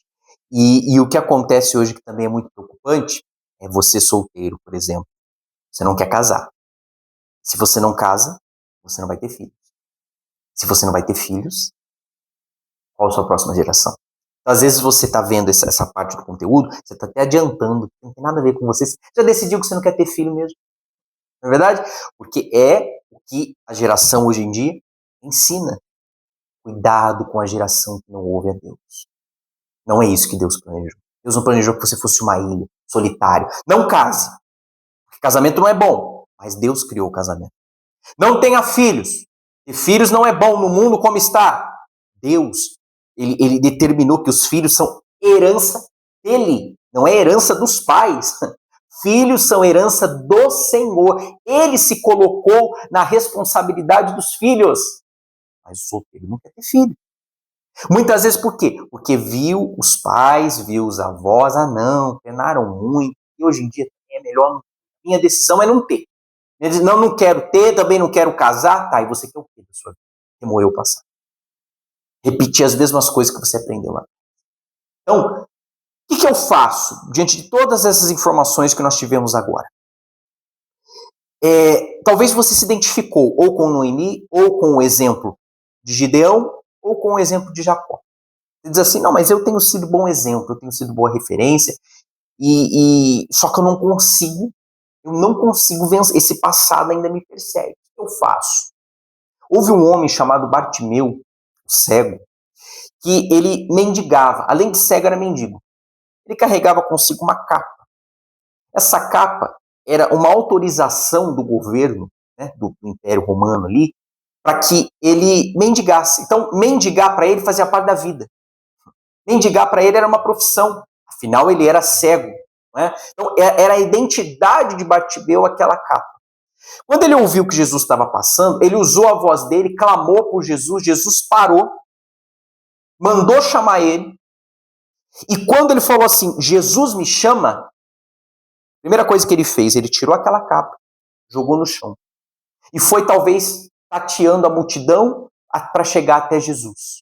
E o que acontece hoje que também é muito preocupante é você solteiro, por exemplo. Você não quer casar. Se você não casa, você não vai ter filhos. Se você não vai ter filhos, qual a sua próxima geração? Então, às vezes você está vendo essa parte do conteúdo, você está até adiantando, não tem nada a ver com você. Você já decidiu que você não quer ter filho mesmo. Não é verdade? Porque é o que a geração hoje em dia ensina. Cuidado com a geração que não ouve a Deus. Não é isso que Deus planejou. Deus não planejou que você fosse uma ilha, solitário. Não case. Porque casamento não é bom, mas Deus criou o casamento. Não tenha filhos. Ter filhos não é bom no mundo como está. Deus Ele determinou que os filhos são herança dele, não é herança dos pais. Filhos são herança do Senhor. Ele se colocou na responsabilidade dos filhos. Mas o solteiro não quer ter filho. Muitas vezes por quê? Porque viu os pais, viu os avós, não, penaram muito, e hoje em dia é melhor, minha decisão é não ter. Não quero ter, também não quero casar, tá, e você quer o quê da sua vida? Remoer o passado. Repetir as mesmas coisas que você aprendeu lá. Então, o que eu faço diante de todas essas informações que nós tivemos agora? Talvez você se identificou ou com Noemi, ou com o exemplo de Gideão, ou com o exemplo de Jacó. Você diz assim, não, mas eu tenho sido bom exemplo, eu tenho sido boa referência, só que eu não consigo vencer, esse passado ainda me persegue. O que eu faço? Houve um homem chamado Bartimeu, cego, que ele mendigava, além de cego era mendigo. Ele carregava consigo uma capa. Essa capa era uma autorização do governo, né, do Império Romano ali, para que ele mendigasse. Então, mendigar para ele fazia parte da vida. Mendigar para ele era uma profissão, afinal ele era cego. Né? Então, era a identidade de Bartimeu aquela capa. Quando ele ouviu que Jesus estava passando, ele usou a voz dele, clamou por Jesus, Jesus parou, mandou chamar ele, e quando ele falou assim, Jesus me chama, a primeira coisa que ele fez, ele tirou aquela capa, jogou no chão, e foi talvez tateando a multidão para chegar até Jesus.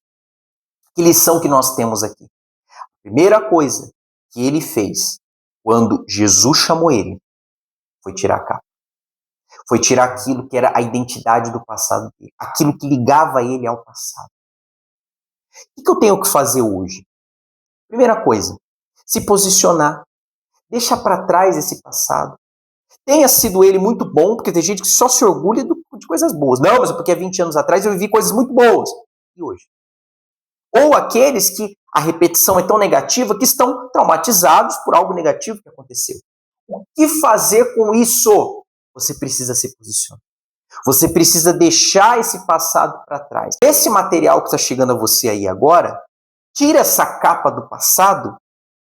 Que lição que nós temos aqui? A primeira coisa que ele fez, quando Jesus chamou ele, foi tirar a capa. Foi tirar aquilo que era a identidade do passado dele, aquilo que ligava ele ao passado. O que eu tenho que fazer hoje? Primeira coisa, se posicionar. Deixa para trás esse passado. Tenha sido ele muito bom, porque tem gente que só se orgulha de coisas boas. Não, mas é porque há 20 anos atrás eu vivi coisas muito boas. E hoje? Ou aqueles que a repetição é tão negativa que estão traumatizados por algo negativo que aconteceu. O que fazer com isso? Você precisa se posicionar. Você precisa deixar esse passado para trás. Esse material que está chegando a você aí agora, tira essa capa do passado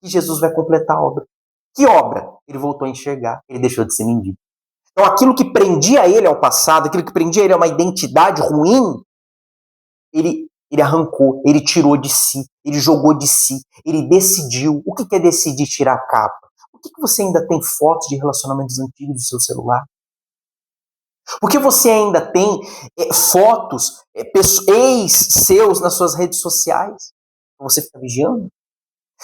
e Jesus vai completar a obra. Que obra? Ele voltou a enxergar, ele deixou de ser mendigo. Então aquilo que prendia ele ao passado, aquilo que prendia ele a uma identidade ruim, ele arrancou, ele tirou de si, ele jogou de si, ele decidiu. O que é decidir tirar a capa? Por que você ainda tem fotos de relacionamentos antigos no seu celular? Por que você ainda tem fotos, ex-seus nas suas redes sociais? Você fica vigiando?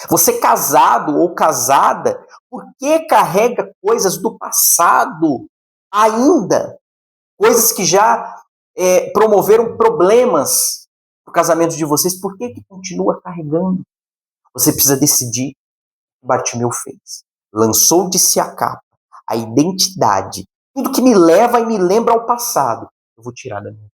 Você casado ou casada, por que carrega coisas do passado ainda? Coisas que já promoveram problemas no casamento de vocês, por que continua carregando? Você precisa decidir o que Bartimeu fez. Lançou de si a capa, a identidade, tudo que me leva e me lembra ao passado, eu vou tirar da minha vida.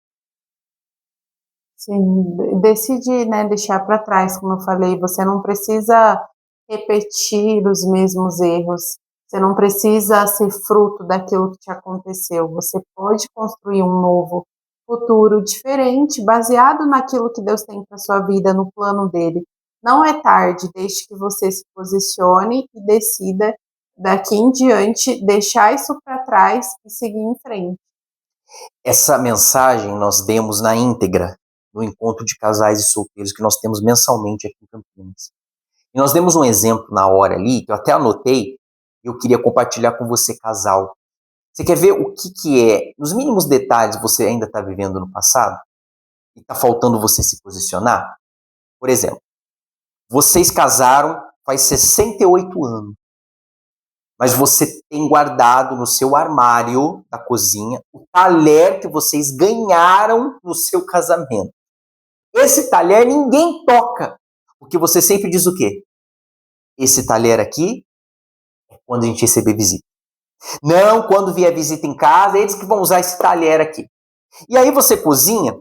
Sim, decidir, né, deixar para trás, como eu falei, você não precisa repetir os mesmos erros, você não precisa ser fruto daquilo que te aconteceu, você pode construir um novo futuro diferente, baseado naquilo que Deus tem para sua vida, no plano dele. Não é tarde, desde que você se posicione e decida daqui em diante deixar isso para trás e seguir em frente. Essa mensagem nós demos na íntegra no encontro de casais e solteiros que nós temos mensalmente aqui em Campinas. E nós demos um exemplo na hora ali, que eu até anotei, e eu queria compartilhar com você, casal. Você quer ver o que é, nos mínimos detalhes, você ainda está vivendo no passado? E está faltando você se posicionar? Por exemplo, vocês casaram faz 68 anos, mas você tem guardado no seu armário da cozinha o talher que vocês ganharam no seu casamento. Esse talher ninguém toca, porque você sempre diz o quê? Esse talher aqui é quando a gente receber visita. Não, quando vier visita em casa, eles que vão usar esse talher aqui. E aí você cozinha,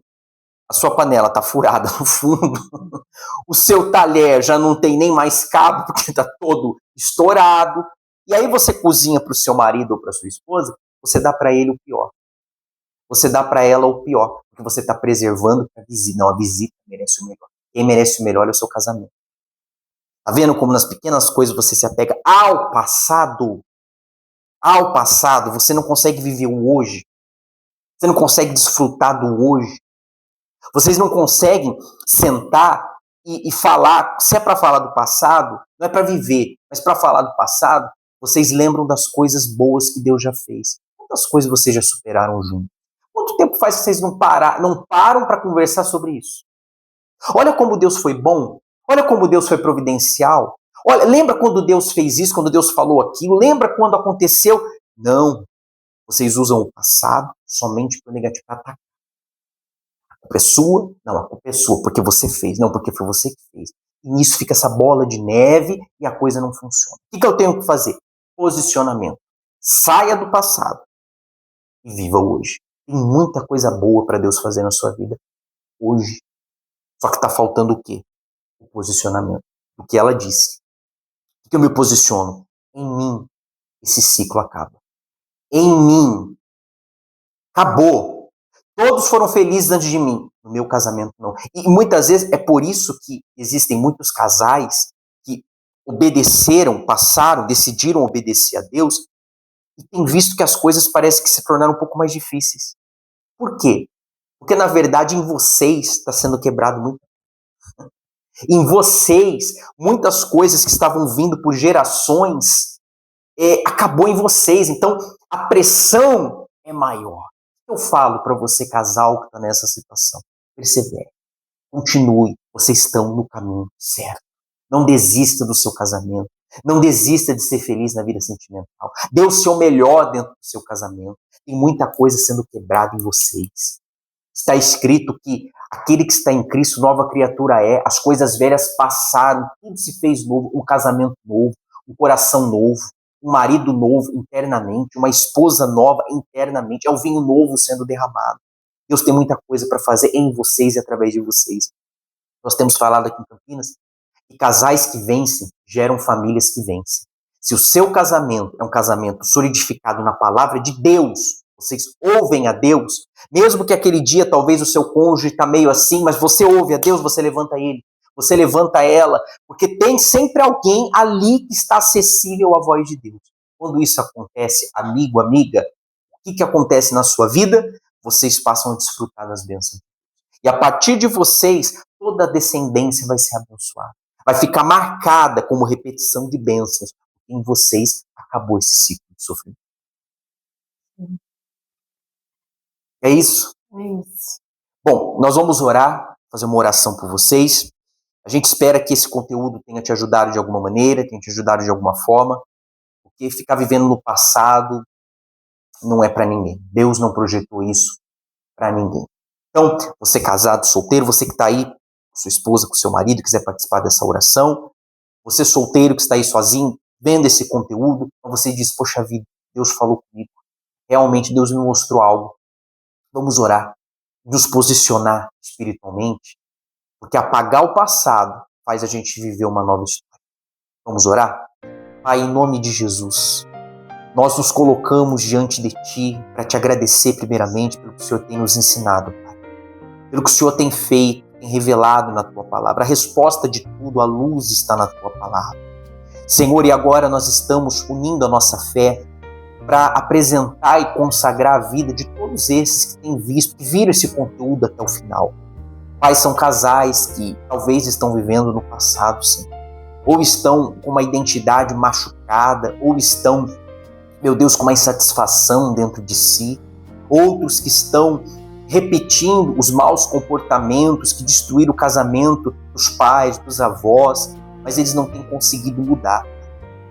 a sua panela está furada no fundo, o seu talher já não tem nem mais cabo, porque está todo estourado. E aí você cozinha para o seu marido ou para sua esposa, você dá para ele o pior. Você dá para ela o pior, porque você está preservando para a visita. Não, a visita merece o melhor. Quem merece o melhor é o seu casamento. Tá vendo como nas pequenas coisas você se apega ao passado? Ao passado, você não consegue viver o hoje. Você não consegue desfrutar do hoje. Vocês não conseguem sentar e falar. Se é para falar do passado, não é para viver, mas para falar do passado, vocês lembram das coisas boas que Deus já fez. Quantas coisas vocês já superaram juntos? Quanto tempo faz que vocês não param para conversar sobre isso? Olha como Deus foi bom. Olha como Deus foi providencial. Olha, lembra quando Deus fez isso, quando Deus falou aquilo? Lembra quando aconteceu? Não. Vocês usam o passado somente para negativo, para atacar. A culpa é sua? Não, a culpa é sua, porque você fez. Não, porque foi você que fez. E nisso fica essa bola de neve e a coisa não funciona. O que eu tenho que fazer? Posicionamento. Saia do passado e viva hoje. Tem muita coisa boa para Deus fazer na sua vida hoje. Só que está faltando o quê? O posicionamento. O que ela disse. O que eu me posiciono? Em mim, esse ciclo acaba. Em mim. Acabou. Todos foram felizes antes de mim. No meu casamento, não. E muitas vezes é por isso que existem muitos casais que obedeceram, passaram, decidiram obedecer a Deus e tem visto que as coisas parecem que se tornaram um pouco mais difíceis. Por quê? Porque, na verdade, em vocês está sendo quebrado muito. Em vocês, muitas coisas que estavam vindo por gerações, acabou em vocês. Então, a pressão é maior. Eu falo para você, casal, que está nessa situação, persevere, continue, vocês estão no caminho certo. Não desista do seu casamento. Não desista de ser feliz na vida sentimental. Dê o seu melhor dentro do seu casamento. Tem muita coisa sendo quebrada em vocês. Está escrito que aquele que está em Cristo, nova criatura é. As coisas velhas passaram, tudo se fez novo. Um casamento novo, um coração novo, um marido novo internamente, uma esposa nova internamente. É o vinho novo sendo derramado. Deus tem muita coisa para fazer em vocês e através de vocês. Nós temos falado aqui em Campinas que casais que vencem geram famílias que vencem. Se o seu casamento é um casamento solidificado na palavra de Deus, vocês ouvem a Deus, mesmo que aquele dia talvez o seu cônjuge está meio assim, mas você ouve a Deus, você levanta ele, você levanta ela, porque tem sempre alguém ali que está acessível à voz de Deus. Quando isso acontece, amigo, amiga, o que acontece na sua vida? Vocês passam a desfrutar das bênçãos. E a partir de vocês, toda a descendência vai ser abençoada. Vai ficar marcada como repetição de bênçãos. Em vocês acabou esse ciclo de sofrimento. É isso? É isso. Bom, nós vamos orar, fazer uma oração por vocês. A gente espera que esse conteúdo tenha te ajudado de alguma maneira, tenha te ajudado de alguma forma, porque ficar vivendo no passado não é para ninguém. Deus não projetou isso para ninguém. Então, você casado, solteiro, você que está aí com sua esposa, com seu marido, quiser participar dessa oração, você solteiro que está aí sozinho, vendo esse conteúdo, você diz, poxa vida, Deus falou comigo. Realmente Deus me mostrou algo. Vamos orar, nos posicionar espiritualmente, porque apagar o passado faz a gente viver uma nova história. Vamos orar? Pai, em nome de Jesus, nós nos colocamos diante de Ti para Te agradecer primeiramente pelo que o Senhor tem nos ensinado, Pai. Pelo que o Senhor tem feito, tem revelado na Tua Palavra. A resposta de tudo, a luz está na Tua Palavra. Senhor, e agora nós estamos unindo a nossa fé para apresentar e consagrar a vida de todos esses que têm visto, que viram esse conteúdo até o final. Pai, são casais que talvez estão vivendo no passado, Senhor. Ou estão com uma identidade machucada, ou estão, meu Deus, com uma insatisfação dentro de si. Outros que estão repetindo os maus comportamentos que destruíram o casamento dos pais, dos avós, mas eles não têm conseguido mudar.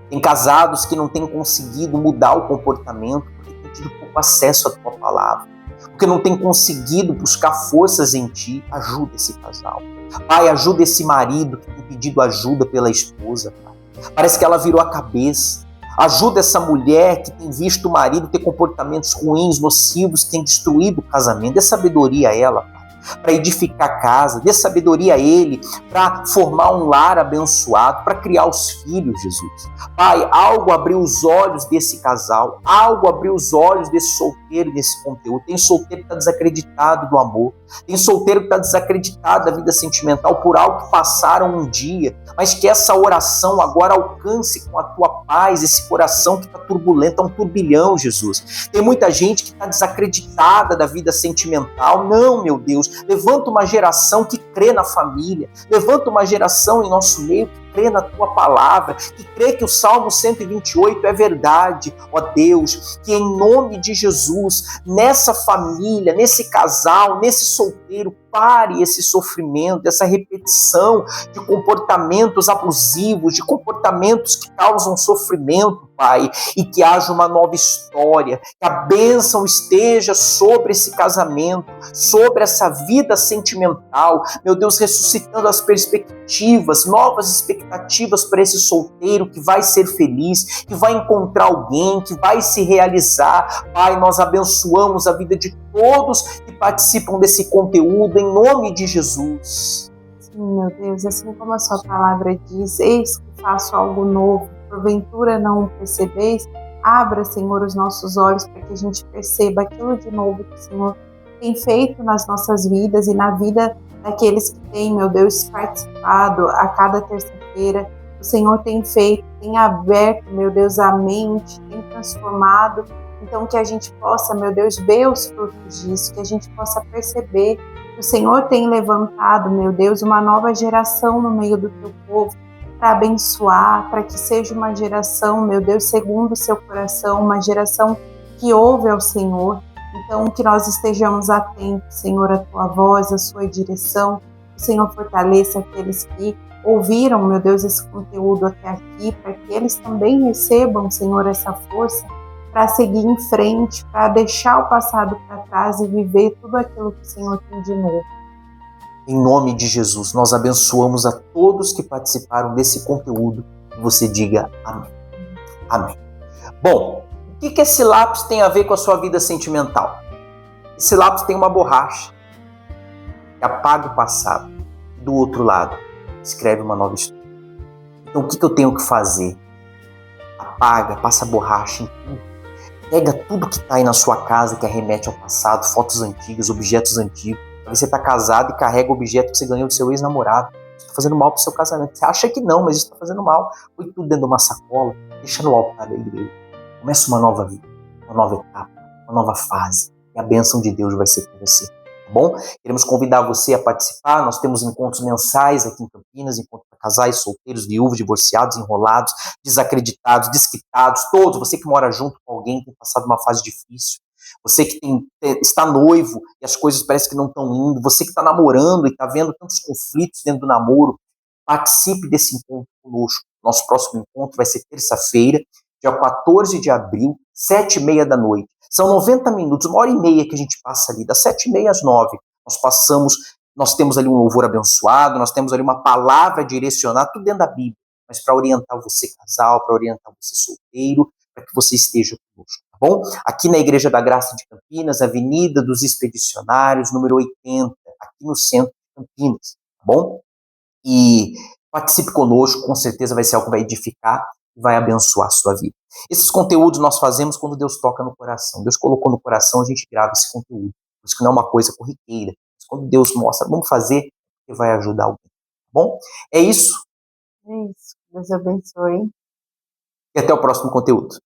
Tem casados que não têm conseguido mudar o comportamento porque têm tido pouco acesso à Tua Palavra, porque não têm conseguido buscar forças em Ti. Ajuda esse casal. Pai, ajuda esse marido que tem pedido ajuda pela esposa. Pai. Parece que ela virou a cabeça. Ajuda essa mulher que tem visto o marido ter comportamentos ruins, nocivos, que tem destruído o casamento. Dê sabedoria a ela, Pai. para edificar a casa, dê sabedoria a ele para formar um lar abençoado, para criar os filhos, Jesus. Pai, algo abriu os olhos desse casal, algo abriu os olhos desse solteiro, desse conteúdo. Tem solteiro que está desacreditado do amor, tem solteiro que está desacreditado da vida sentimental por algo que passaram um dia, mas que essa oração agora alcance com a tua paz esse coração que está turbulento, é um turbilhão, Jesus. Tem muita gente que está desacreditada da vida sentimental. Não, meu Deus, levanta uma geração que crê na família, levanta uma geração em nosso meio que crê na tua palavra, que crê que o Salmo 128 é verdade. Ó Deus, que em nome de Jesus, nessa família, nesse casal, nesse solteiro, pare esse sofrimento, essa repetição de comportamentos abusivos, de comportamentos que causam sofrimento, Pai, e que haja uma nova história, que a bênção esteja sobre esse casamento, sobre essa vida sentimental, meu Deus, ressuscitando as perspectivas, novas expectativas para esse solteiro que vai ser feliz, que vai encontrar alguém, que vai se realizar. Pai, nós abençoamos a vida de todos que participam desse conteúdo, em nome de Jesus. Sim, meu Deus, assim como a sua palavra diz, eis que faço algo novo, porventura não o percebeis, abra, Senhor, os nossos olhos para que a gente perceba aquilo de novo que o Senhor tem feito nas nossas vidas e na vida daqueles que têm, meu Deus, participado a cada terça-feira. O Senhor tem feito, tem aberto, meu Deus, a mente, tem transformado. Então, que a gente possa, meu Deus, ver os frutos disso, que a gente possa perceber que o Senhor tem levantado, meu Deus, uma nova geração no meio do teu povo para abençoar, para que seja uma geração, meu Deus, segundo o seu coração, uma geração que ouve ao Senhor. Então, que nós estejamos atentos, Senhor, à tua voz, à sua direção. O Senhor fortaleça aqueles que ouviram, meu Deus, esse conteúdo até aqui, para que eles também recebam, Senhor, essa força para seguir em frente, para deixar o passado para trás e viver tudo aquilo que o Senhor tem de novo. Em nome de Jesus, nós abençoamos a todos que participaram desse conteúdo. Que você diga amém. Amém. Bom, o que esse lápis tem a ver com a sua vida sentimental? Esse lápis tem uma borracha que apaga o passado. Do outro lado, escreve uma nova história. Então, o que eu tenho que fazer? Apaga, passa a borracha em tudo. Pega tudo que está aí na sua casa que arremete ao passado, fotos antigas, objetos antigos. Talvez você está casado e carrega o objeto que você ganhou do seu ex-namorado. Isso está fazendo mal para o seu casamento. Você acha que não, mas isso está fazendo mal. Põe tudo dentro de uma sacola, deixa no altar da igreja. Começa uma nova vida, uma nova etapa, uma nova fase. E a bênção de Deus vai ser com você. Tá bom? Queremos convidar você a participar. Nós temos encontros mensais aqui em Campinas, encontros para casais, solteiros, viúvos, divorciados, enrolados, desacreditados, desquitados, todos. Você que mora junto com alguém, tem passado uma fase difícil. Você que está noivo e as coisas parecem que não estão indo. Você que está namorando e está vendo tantos conflitos dentro do namoro. Participe desse encontro conosco. Nosso próximo encontro vai ser terça-feira, dia 14 de abril, 7h30 da noite. São 90 minutos, 1h30 que a gente passa ali, das 7h30 às 9h. Nós temos ali um louvor abençoado, nós temos ali uma palavra direcionada, tudo dentro da Bíblia, mas para orientar você casal, para orientar você solteiro, para que você esteja conosco, tá bom? Aqui na Igreja da Graça de Campinas, Avenida dos Expedicionários, número 80, aqui no centro de Campinas, tá bom? E participe conosco, com certeza vai ser algo que vai edificar e vai abençoar a sua vida. Esses conteúdos nós fazemos quando Deus toca no coração. Deus colocou no coração, a gente grava esse conteúdo. Por isso que não é uma coisa corriqueira. Mas quando Deus mostra, vamos fazer, que vai ajudar alguém. Tá bom? É isso. É isso. Deus abençoe. E até o próximo conteúdo.